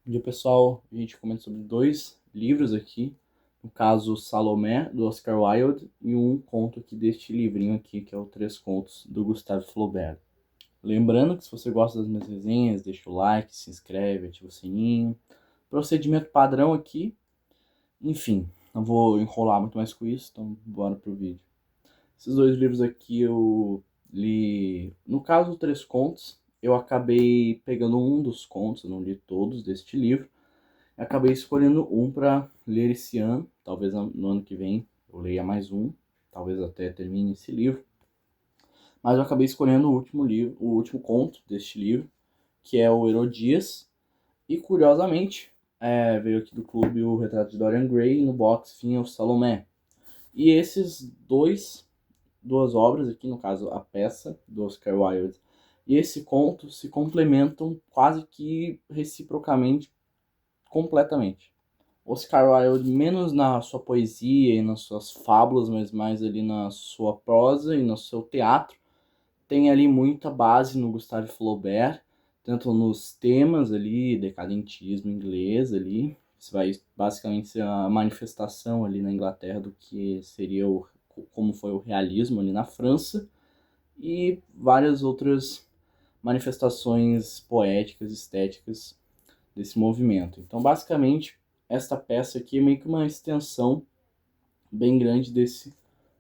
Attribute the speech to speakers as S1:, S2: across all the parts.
S1: Bom dia, pessoal. A gente comenta sobre dois livros aqui. No caso, Salomé, do Oscar Wilde, e um conto aqui deste livrinho aqui, que é o Três Contos, do Gustave Flaubert. Lembrando que se você gosta das minhas resenhas, deixa o like, se inscreve, ativa o sininho. Procedimento padrão aqui. Enfim, não vou enrolar muito mais com isso, então bora pro vídeo. Esses dois livros aqui eu li... No caso, Três Contos, eu acabei pegando um dos contos, eu não li todos deste livro. Acabei escolhendo um para ler esse ano, talvez no ano que vem eu leia mais um, talvez até termine esse livro. Mas eu acabei escolhendo o último livro, o último conto deste livro, que é o Herodias. E curiosamente, veio aqui do clube o Retrato de Dorian Gray e no box vinha o Salomé. E esses duas obras aqui, no caso a peça do Oscar Wilde e esse conto, se complementam quase que reciprocamente, completamente. Oscar Wilde menos na sua poesia e nas suas fábulas, mas mais ali na sua prosa e no seu teatro. Tem ali muita base no Gustave Flaubert, tanto nos temas ali, decadentismo inglês ali, isso vai basicamente ser a manifestação ali na Inglaterra do que seria como foi o realismo ali na França, e várias outras manifestações poéticas, estéticas desse movimento. Então, basicamente, esta peça aqui é meio que uma extensão bem grande desse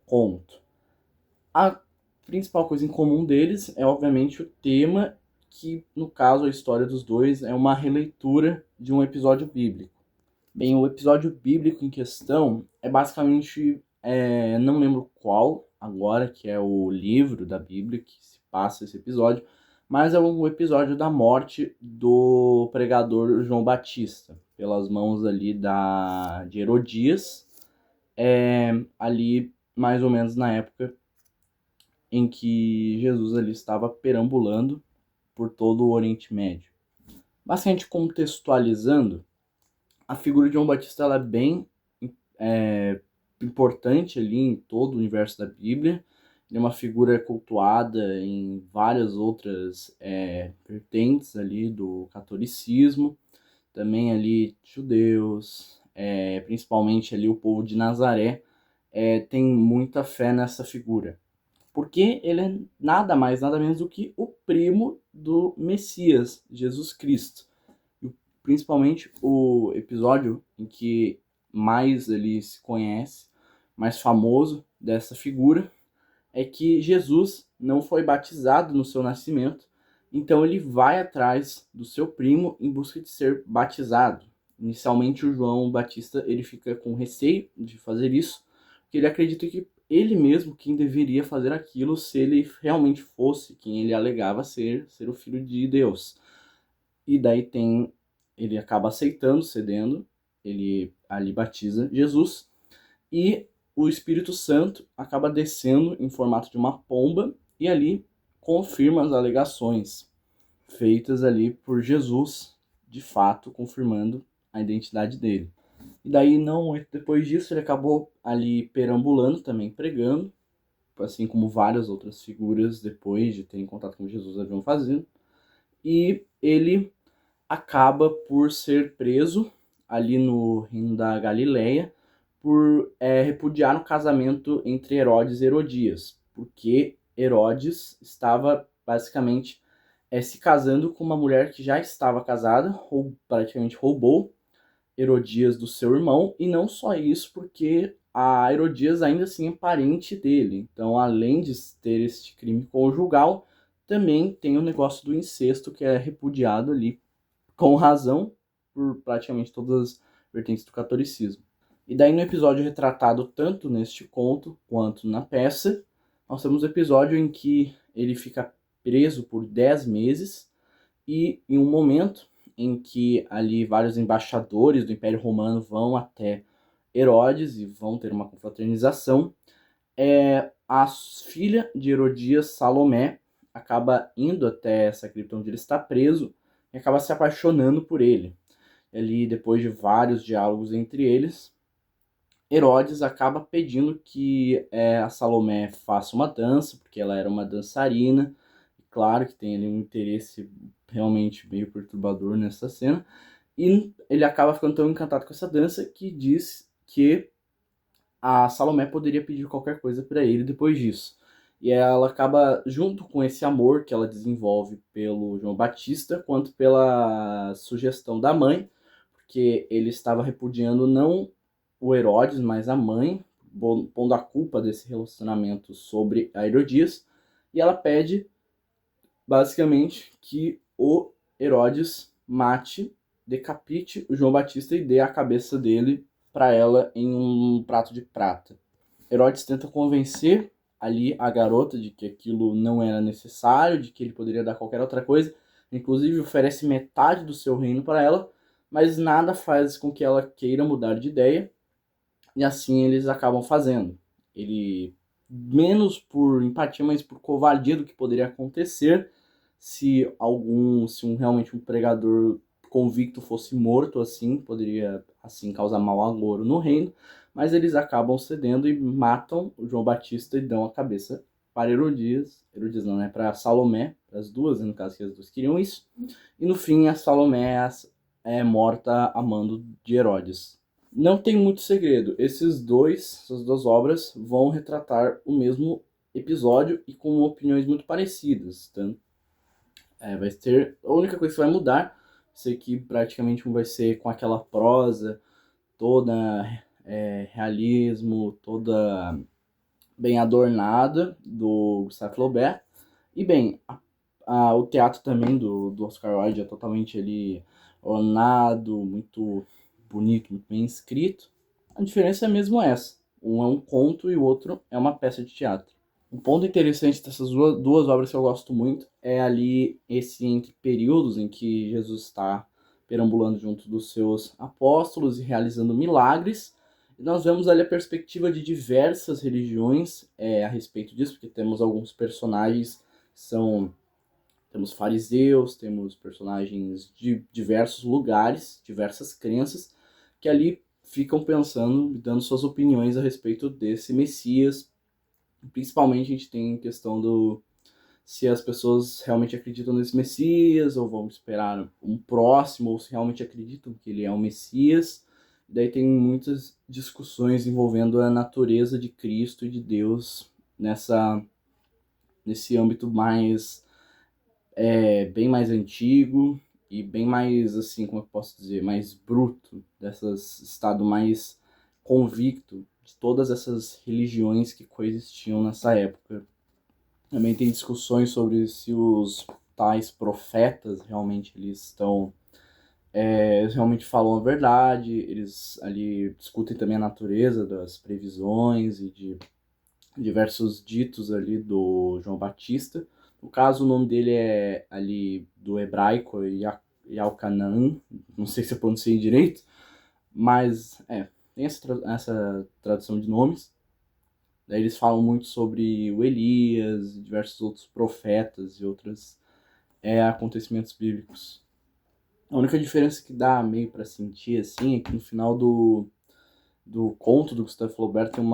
S1: conto. A principal coisa em comum deles é, obviamente, o tema, que, no caso, a história dos dois é uma releitura de um episódio bíblico. Bem, o episódio bíblico em questão é basicamente, não lembro qual agora, que é o livro da Bíblia que se passa esse episódio, mas é um episódio da morte do pregador João Batista, pelas mãos ali de Herodias, ali mais ou menos na época em que Jesus ali estava perambulando por todo o Oriente Médio. Basicamente contextualizando, a figura de João Batista ela é bem é, importante ali em todo o universo da Bíblia. Ele é uma figura cultuada em várias outras vertentes ali do catolicismo, também ali judeus, principalmente ali o povo de Nazaré, tem muita fé nessa figura. Porque ele é nada mais, nada menos do que o primo do Messias, Jesus Cristo. Principalmente o episódio em que mais ele se conhece, mais famoso dessa figura, é que Jesus não foi batizado no seu nascimento, então ele vai atrás do seu primo em busca de ser batizado. Inicialmente o João Batista ele fica com receio de fazer isso, porque ele acredita que ele mesmo quem deveria fazer aquilo se ele realmente fosse quem ele alegava ser o filho de Deus. E daí ele acaba aceitando, cedendo, ele ali batiza Jesus, e o Espírito Santo acaba descendo em formato de uma pomba e ali confirma as alegações feitas ali por Jesus, de fato confirmando a identidade dele. E daí, não muito depois disso, ele acabou ali perambulando, também pregando, assim como várias outras figuras depois de terem contato com Jesus haviam fazendo. E ele acaba por ser preso ali no reino da Galileia por repudiar o casamento entre Herodes e Herodias, porque Herodes estava basicamente se casando com uma mulher que já estava casada, ou praticamente roubou Herodias do seu irmão, e não só isso, porque a Herodias ainda assim é parente dele. Então, além de ter este crime conjugal, também tem o negócio do incesto, que é repudiado ali com razão por praticamente todas as vertentes do catolicismo. E daí no episódio retratado tanto neste conto quanto na peça, nós temos o episódio em que ele fica preso por 10 meses e em um momento em que ali vários embaixadores do Império Romano vão até Herodes e vão ter uma confraternização, a filha de Herodias, Salomé, acaba indo até essa cripta onde ele está preso e acaba se apaixonando por ele. Ali, depois de vários diálogos entre eles, Herodes acaba pedindo que a Salomé faça uma dança, porque ela era uma dançarina. Claro que tem ali um interesse realmente meio perturbador nessa cena. E ele acaba ficando tão encantado com essa dança que diz que a Salomé poderia pedir qualquer coisa para ele depois disso. E ela acaba, junto com esse amor que ela desenvolve pelo João Batista, quanto pela sugestão da mãe, porque ele estava repudiando não o Herodes, mas a mãe, pondo a culpa desse relacionamento sobre a Herodias, e ela pede, basicamente, que o Herodes mate, decapite o João Batista e dê a cabeça dele para ela em um prato de prata. Herodes tenta convencer ali a garota de que aquilo não era necessário, de que ele poderia dar qualquer outra coisa, inclusive oferece metade do seu reino para ela, mas nada faz com que ela queira mudar de ideia, e assim eles acabam fazendo. Ele, menos por empatia, mas por covardia do que poderia acontecer se realmente um pregador convicto fosse morto, assim, poderia assim causar mau agouro no reino, mas eles acabam cedendo e matam o João Batista e dão a cabeça para Herodias não, né, para Salomé, para as duas, no caso que as duas queriam isso, e no fim a Salomé é morta a mando de Herodes. Não tem muito segredo, essas duas obras vão retratar o mesmo episódio e com opiniões muito parecidas, tanto vai ter. A única coisa que vai mudar, sei que praticamente vai ser com aquela prosa toda realismo, toda bem adornada do Gustave Flaubert. E bem, o teatro também do Oscar Wilde é totalmente ali ornado, muito bonito, muito bem escrito. A diferença é mesmo essa. Um é um conto e o outro é uma peça de teatro. Um ponto interessante dessas duas obras que eu gosto muito é ali esse entre períodos em que Jesus está perambulando junto dos seus apóstolos e realizando milagres. E nós vemos ali a perspectiva de diversas religiões a respeito disso, porque temos alguns personagens que são... Temos fariseus, temos personagens de diversos lugares, diversas crenças, que ali ficam pensando, dando suas opiniões a respeito desse Messias. Principalmente a gente tem a questão do se as pessoas realmente acreditam nesse Messias, ou vão esperar um próximo, ou se realmente acreditam que ele é o Messias. Daí tem muitas discussões envolvendo a natureza de Cristo e de Deus nesse âmbito mais bem mais antigo e bem mais, assim, como eu posso dizer, mais bruto, dessas estado mais convicto de todas essas religiões que coexistiam nessa época. Também tem discussões sobre se os tais profetas realmente eles realmente falam a verdade, eles ali discutem também a natureza das previsões e de diversos ditos ali do João Batista. No caso, o nome dele é ali do hebraico, Yalcanan, não sei se eu pronunciei direito, mas tem essa tradução de nomes. Daí eles falam muito sobre o Elias, diversos outros profetas e outros acontecimentos bíblicos. A única diferença que dá meio para sentir assim é que no final do conto do Gustave Flaubert tem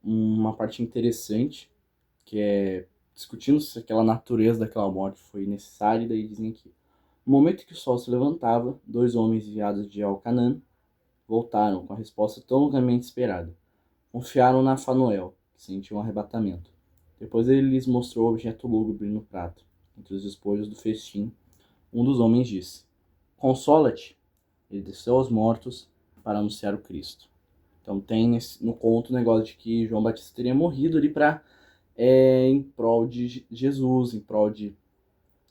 S1: uma parte interessante, que é discutindo se aquela natureza daquela morte foi necessária, e daí dizem que no momento que o sol se levantava, dois homens enviados de Alcanã voltaram com a resposta tão longamente esperada. Confiaram na Fanuel, que sentiu um arrebatamento. Depois ele lhes mostrou o objeto lúgubre no prato. Entre os despojos do festim, um dos homens disse: Consola-te. Ele desceu aos mortos para anunciar o Cristo. Então tem no conto o negócio de que João Batista teria morrido ali em prol de Jesus, em prol de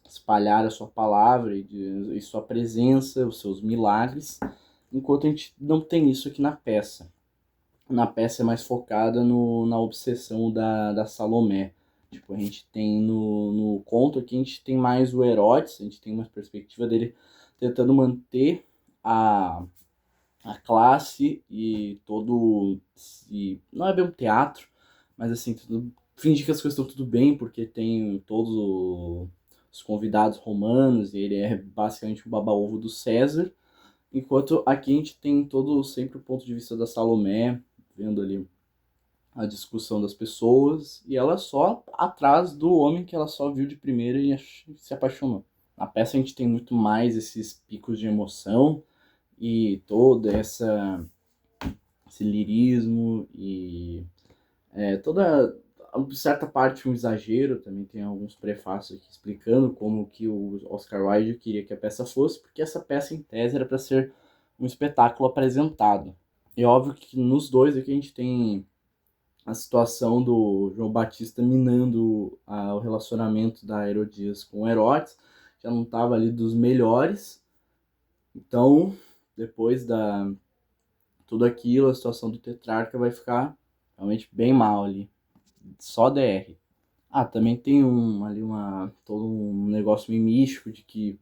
S1: espalhar a sua palavra e sua presença, os seus milagres, enquanto a gente não tem isso aqui na peça. Na peça é mais focada na obsessão da Salomé. Tipo, a gente tem no conto aqui, a gente tem mais o Herodes, a gente tem uma perspectiva dele tentando manter a classe e todo... não é bem um teatro, mas assim, fingir que as coisas estão tudo bem, porque tem todos os convidados romanos, e ele é basicamente o baba-ovo do César, enquanto aqui a gente tem todo sempre o ponto de vista da Salomé, vendo ali a discussão das pessoas, e ela só atrás do homem que ela só viu de primeira e se apaixonou. Na peça a gente tem muito mais esses picos de emoção, e todo esse lirismo e toda certa parte um exagero. Também tem alguns prefácios aqui explicando como que o Oscar Wilde queria que a peça fosse, porque essa peça em tese era para ser um espetáculo apresentado. E óbvio que nos dois aqui a gente tem a situação do João Batista minando o relacionamento da Herodias com Herodes, já não estava ali dos melhores. Então, depois da tudo aquilo, a situação do tetrarca vai ficar realmente bem mal ali. Só DR. Também tem todo um negócio meio místico de que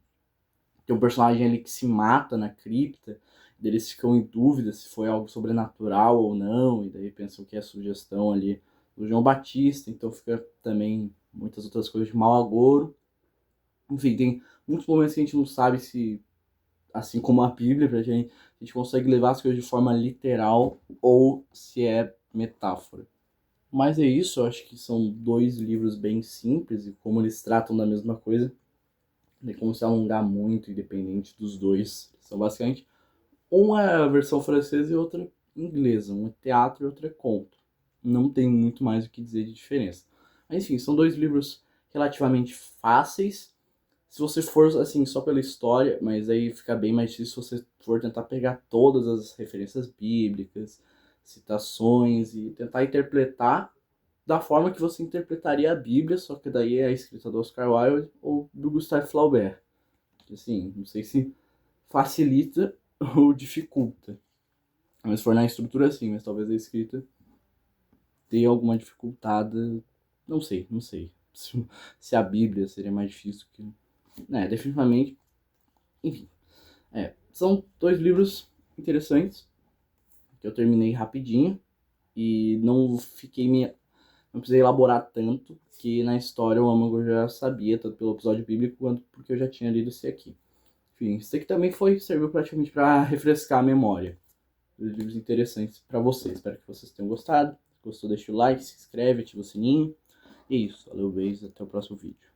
S1: tem um personagem ali que se mata na cripta, e eles ficam em dúvida se foi algo sobrenatural ou não, e daí pensam que é sugestão ali do João Batista, então fica também muitas outras coisas de mau agouro. Enfim, tem muitos momentos que a gente não sabe se, assim como a Bíblia, a gente consegue levar as coisas de forma literal ou se é metáfora. Mas é isso, eu acho que são dois livros bem simples e como eles tratam da mesma coisa, tem como se alongar muito, independente dos dois. São basicamente uma é a versão francesa e outra inglesa. Um é teatro e outro é conto. Não tem muito mais o que dizer de diferença. Mas enfim, são dois livros relativamente fáceis. Se você for assim só pela história, mas aí fica bem mais difícil se você for tentar pegar todas as referências bíblicas, citações e tentar interpretar da forma que você interpretaria a Bíblia, só que daí é a escrita do Oscar Wilde ou do Gustave Flaubert. Assim, não sei se facilita ou dificulta. Mas se for na estrutura sim, mas talvez a escrita tenha alguma dificultada. Não sei, não sei. Se a Bíblia seria mais difícil que. Definitivamente. Enfim. São dois livros interessantes que eu terminei rapidinho e não fiquei me. Não precisei elaborar tanto, que na história o âmago eu já sabia, tanto pelo episódio bíblico quanto porque eu já tinha lido esse aqui. Enfim, isso aqui também serviu praticamente para refrescar a memória. Livros interessantes para vocês. Espero que vocês tenham gostado. Se gostou, deixa o like, se inscreve, ativa o sininho. E é isso. Valeu, beijo. Até o próximo vídeo.